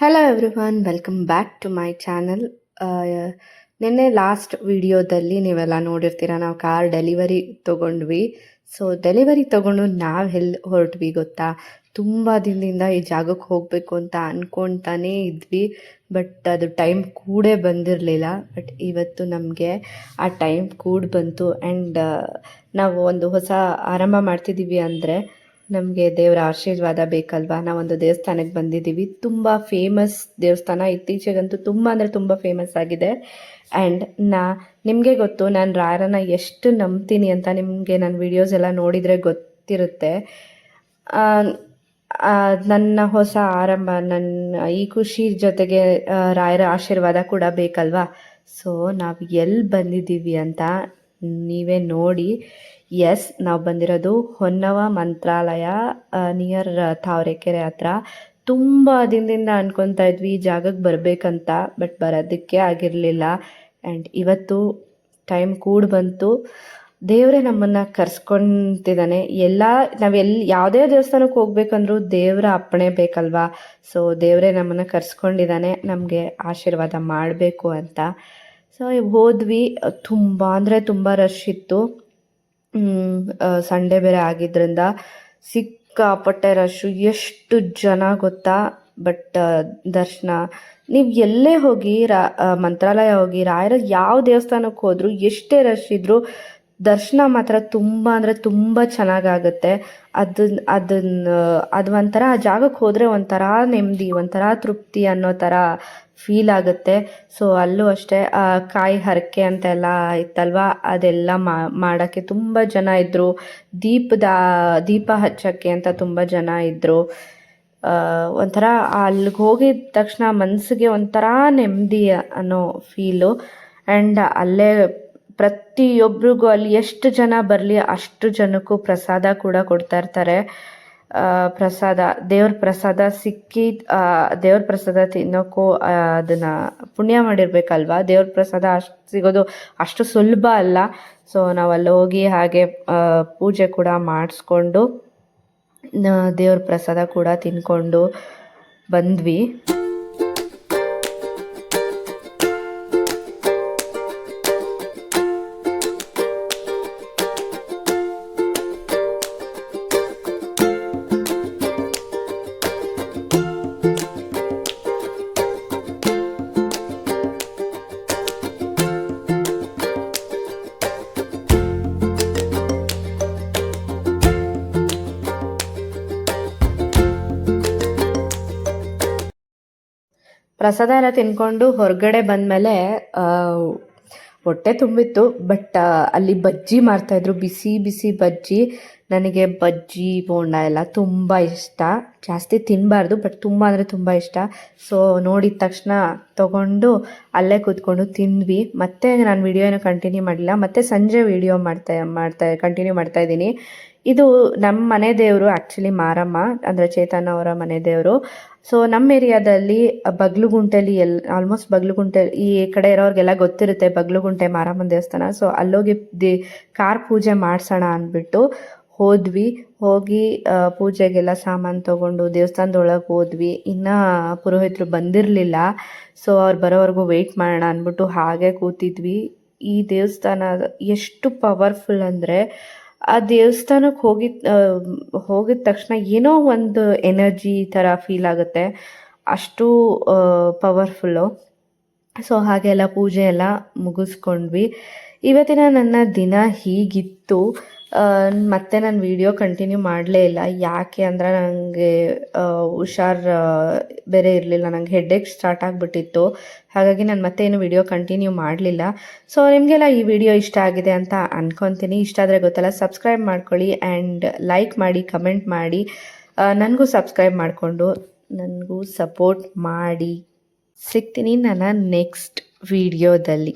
Hello everyone, welcome back to my channel. ನಿನ್ನೆ last ವಿಡಿಯೋದಲ್ಲಿ ನೀವೆಲ್ಲ ನೋಡಿರ್ತೀರ, ನಾವು ಕಾರ್ ಡೆಲಿವರಿ ತೊಗೊಂಡ್ವಿ. ಸೊ ಡೆಲಿವರಿ ತೊಗೊಂಡು ನಾವು ಎಲ್ಲಿ ಹೊರಟ್ವಿ ಗೊತ್ತಾ? ತುಂಬ ದಿನದಿಂದ ಈ ಜಾಗಕ್ಕೆ ಹೋಗಬೇಕು ಅಂತ ಅಂದ್ಕೊಳ್ತಾನೇ ಇದ್ವಿ. ಬಟ್ ಅದು ಟೈಮ್ ಕೂಡೇ ಬಂದಿರಲಿಲ್ಲ. ಬಟ್ ಇವತ್ತು ನಮಗೆ ಆ ಟೈಮ್ ಕೂಡ ಬಂತು. ಆ್ಯಂಡ್ ನಾವು ಒಂದು ಹೊಸ ಆರಂಭ ಮಾಡ್ತಿದ್ದೀವಿ ಅಂದರೆ ನಮಗೆ ದೇವರ ಆಶೀರ್ವಾದ ಬೇಕಲ್ವಾ? ನಾವೊಂದು ದೇವಸ್ಥಾನಕ್ಕೆ ಬಂದಿದ್ದೀವಿ. ತುಂಬ ಫೇಮಸ್ ದೇವಸ್ಥಾನ, ಇತ್ತೀಚೆಗಂತೂ ತುಂಬ ಅಂದರೆ ತುಂಬ ಫೇಮಸ್ ಆಗಿದೆ. ಆ್ಯಂಡ್ ನಿಮಗೆ ಗೊತ್ತು ನಾನು ರಾಯರನ್ನ ಎಷ್ಟು ನಂಬ್ತೀನಿ ಅಂತ. ನಿಮಗೆ ನನ್ನ ವಿಡಿಯೋಸ್ ಎಲ್ಲ ನೋಡಿದರೆ ಗೊತ್ತಿರುತ್ತೆ. ನನ್ನ ಹೊಸ ಆರಂಭ, ನನ್ನ ಈ ಖುಷಿ ಜೊತೆಗೆ ರಾಯರ ಆಶೀರ್ವಾದ ಕೂಡ ಬೇಕಲ್ವಾ? ಸೊ ನಾವು ಎಲ್ಲಿ ಬಂದಿದ್ದೀವಿ ಅಂತ ನೀವೇ ನೋಡಿ. ಎಸ್, ನಾವು ಬಂದಿರೋದು ಹೊನ್ನವ ಮಂತ್ರಾಲಯ, ನಿಯರ್ ತಾವರೆಕೆರೆ ಹತ್ರ. ತುಂಬ ದಿನದಿಂದ ಅನ್ಕೊತಾ ಇದ್ವಿ ಈ ಜಾಗಕ್ಕೆ ಬರಬೇಕಂತ, ಬಟ್ ಬರೋದಕ್ಕೆ ಆಗಿರಲಿಲ್ಲ. ಆ್ಯಂಡ್ ಇವತ್ತು ಟೈಮ್ ಕೂಡ ಬಂತು. ದೇವರೇ ನಮ್ಮನ್ನು ಕರ್ಸ್ಕೊತಿದ್ದಾನೆ. ಯಾವುದೇ ದೇವಸ್ಥಾನಕ್ಕೆ ಹೋಗ್ಬೇಕಂದ್ರೂ ದೇವರ ಅಪ್ಪಣೆ ಬೇಕಲ್ವಾ? ಸೊ ದೇವರೇ ನಮ್ಮನ್ನು ಕರ್ಸ್ಕೊಂಡಿದ್ದಾನೆ ನಮಗೆ ಆಶೀರ್ವಾದ ಮಾಡಬೇಕು ಅಂತ. ಸೊ ಹೋದ್ವಿ. ತುಂಬ ಅಂದರೆ ತುಂಬ ರಶ್ ಇತ್ತು. ಸಂಡೇ ಬೇರೆ ಆಗಿದ್ದರಿಂದ ಸಿಕ್ಕಾಪಟ್ಟೆ ರಶ್ಶು. ಎಷ್ಟು ಜನ ಗೊತ್ತಾ? ಬಟ್ ದರ್ಶನ, ನೀವು ಎಲ್ಲೇ ಹೋಗಿ ಮಂತ್ರಾಲಯ ಹೋಗಿ, ರಾಯರ ಯಾವ ದೇವಸ್ಥಾನಕ್ಕೆ ಹೋದರೂ ಎಷ್ಟೇ ರಶ್ ಇದ್ದರೂ ದರ್ಶನ ಮಾತ್ರ ತುಂಬ ಅಂದರೆ ತುಂಬ ಚೆನ್ನಾಗಾಗುತ್ತೆ. ಅದು ಒಂಥರ ಆ ಜಾಗಕ್ಕೆ ಹೋದರೆ ಒಂಥರ ನೆಮ್ಮದಿ, ಒಂಥರ ತೃಪ್ತಿ ಅನ್ನೋ ಥರ ಫೀಲ್ ಆಗುತ್ತೆ. ಸೊ ಅಲ್ಲೂ ಅಷ್ಟೇ ಕಾಯಿ ಹರಕೆ ಅಂತೆಲ್ಲ ಇತ್ತಲ್ವ, ಅದೆಲ್ಲ ಮಾಡೋಕ್ಕೆ ತುಂಬ ಜನ ಇದ್ದರು. ದೀಪ ಹಚ್ಚೋಕ್ಕೆ ಅಂತ ತುಂಬ ಜನ ಇದ್ದರು. ಒಂಥರ ಅಲ್ಲಿಗೆ ಹೋಗಿದ ತಕ್ಷಣ ಮನಸ್ಸಿಗೆ ಒಂಥರ ನೆಮ್ಮದಿ ಅನ್ನೋ ಫೀಲು. ಆ್ಯಂಡ್ ಅಲ್ಲೇ ಪ್ರತಿಯೊಬ್ಬರಿಗೂ ಅಲ್ಲಿ ಎಷ್ಟು ಜನ ಬರಲಿ ಅಷ್ಟು ಜನಕ್ಕೂ ಪ್ರಸಾದ ಕೂಡ ಕೊಡ್ತಾ ಇರ್ತಾರೆ. ದೇವ್ರ ಪ್ರಸಾದ ದೇವ್ರ ಪ್ರಸಾದ ತಿನ್ನೋಕ್ಕೂ ಅದನ್ನು ಪುಣ್ಯ ಮಾಡಿರ್ಬೇಕಲ್ವಾ? ದೇವ್ರ ಪ್ರಸಾದ ಸಿಗೋದು ಅಷ್ಟು ಸುಲಭ ಅಲ್ಲ. ಸೊ ನಾವು ಅಲ್ಲಿ ಹೋಗಿ ಹಾಗೆ ಪೂಜೆ ಕೂಡ ಮಾಡಿಸ್ಕೊಂಡು ದೇವ್ರ ಪ್ರಸಾದ ಕೂಡ ತಿನ್ಕೊಂಡು ಬಂದ್ವಿ. ಪ್ರಸಾದ ಎಲ್ಲ ತಿನ್ಕೊಂಡು ಹೊರಗಡೆ ಬಂದಮೇಲೆ ಹೊಟ್ಟೆ ತುಂಬಿತ್ತು. ಬಟ್ ಅಲ್ಲಿ ಬಜ್ಜಿ ಮಾಡ್ತಾಯಿದ್ರು, ಬಿಸಿ ಬಿಸಿ ಬಜ್ಜಿ. ನನಗೆ ಬಜ್ಜಿ ಬೋಂಡ ಎಲ್ಲ ತುಂಬ ಇಷ್ಟ. ಜಾಸ್ತಿ ತಿನ್ನಬಾರ್ದು, ಬಟ್ ತುಂಬ ಅಂದರೆ ತುಂಬ ಇಷ್ಟ. ಸೊ ನೋಡಿದ ತಕ್ಷಣ ತೊಗೊಂಡು ಅಲ್ಲೇ ಕೂತ್ಕೊಂಡು ತಿಂದ್ವಿ. ಮತ್ತೆ ನಾನು ವಿಡಿಯೋ ಏನೋ ಕಂಟಿನ್ಯೂ ಮಾಡಲಿಲ್ಲ. ಮತ್ತೆ ಸಂಜೆ ವಿಡಿಯೋ ಕಂಟಿನ್ಯೂ ಮಾಡ್ತಾಯಿದ್ದೀನಿ. ಇದು ನಮ್ಮ ಮನೆ ದೇವರು, ಆ್ಯಕ್ಚುಲಿ ಮಾರಮ್ಮ ಅಂದರೆ ಚೇತನ್ ಅವರ ಮನೆ ದೇವರು. ಸೊ ನಮ್ಮ ಏರಿಯಾದಲ್ಲಿ ಬಗ್ಲುಗುಂಟೆಲಿ ಆಲ್ಮೋಸ್ಟ್ ಬಗ್ಲುಗುಂಟೆ ಈ ಕಡೆ ಇರೋರಿಗೆಲ್ಲ ಗೊತ್ತಿರುತ್ತೆ ಬಗ್ಲುಗುಂಟೆ ಮಾರಮ್ಮನ ದೇವಸ್ಥಾನ. ಸೊ ಅಲ್ಲೋಗಿ ಕಾರ್ ಪೂಜೆ ಮಾಡಿಸೋಣ ಅಂದ್ಬಿಟ್ಟು ಹೋಗಿ ಪೂಜೆಗೆಲ್ಲ ಸಾಮಾನು ತೊಗೊಂಡು ದೇವಸ್ಥಾನದೊಳಗೆ ಹೋದ್ವಿ. ಇನ್ನೂ ಪುರೋಹಿತರು ಬಂದಿರಲಿಲ್ಲ. ಸೊ ಅವ್ರು ಬರೋವರೆಗೂ ವೆಯ್ಟ್ ಮಾಡೋಣ ಅಂದ್ಬಿಟ್ಟು ಹಾಗೆ ಕೂತಿದ್ವಿ. ಈ ದೇವಸ್ಥಾನ ಎಷ್ಟು ಪವರ್ಫುಲ್ ಅಂದರೆ, ಆ ದೇವಸ್ಥಾನಕ್ಕೆ ಹೋಗಿದ ತಕ್ಷಣ ಏನೋ ಒಂದು ಎನರ್ಜಿ ಥರ ಫೀಲ್ ಆಗುತ್ತೆ, ಅಷ್ಟು ಪವರ್ಫುಲ್ಲು. ಸೊ ಹಾಗೆಲ್ಲ ಪೂಜೆ ಎಲ್ಲ ಮುಗಿಸ್ಕೊಂಡ್ವಿ. ಇವತ್ತಿನ ನನ್ನ ದಿನ ಹೀಗಿತ್ತು. ಮತ್ತೆ ನಾನು ವಿಡಿಯೋ ಕಂಟಿನ್ಯೂ ಮಾಡಲೇ ಇಲ್ಲ. ಯಾಕೆ ಅಂದರೆ ನನಗೆ ಹುಷಾರು ಬೇರೆ ಇರಲಿಲ್ಲ, ನನಗೆ ಹೆಡ್ಏಕ್ ಸ್ಟಾರ್ಟ್ ಆಗಿಬಿಟ್ಟಿತ್ತು. ಹಾಗಾಗಿ ನಾನು ಮತ್ತೆ ಏನು ವಿಡಿಯೋ ಕಂಟಿನ್ಯೂ ಮಾಡಲಿಲ್ಲ. ಸೊ ನಿಮಗೆಲ್ಲ ಈ ವಿಡಿಯೋ ಇಷ್ಟ ಆಗಿದೆ ಅಂತ ಅಂದ್ಕೊತೀನಿ. ಇಷ್ಟ ಆದರೆ ಗೊತ್ತಲ್ಲ, ಸಬ್ಸ್ಕ್ರೈಬ್ ಮಾಡ್ಕೊಳ್ಳಿ ಆ್ಯಂಡ್ ಲೈಕ್ ಮಾಡಿ, ಕಮೆಂಟ್ ಮಾಡಿ, ನನಗೂ ಸಬ್ಸ್ಕ್ರೈಬ್ ಮಾಡಿಕೊಂಡು ನನಗೂ ಸಪೋರ್ಟ್ ಮಾಡಿ. ಸಿಗ್ತೀನಿ ನನ್ನ ನೆಕ್ಸ್ಟ್ ವಿಡಿಯೋದಲ್ಲಿ.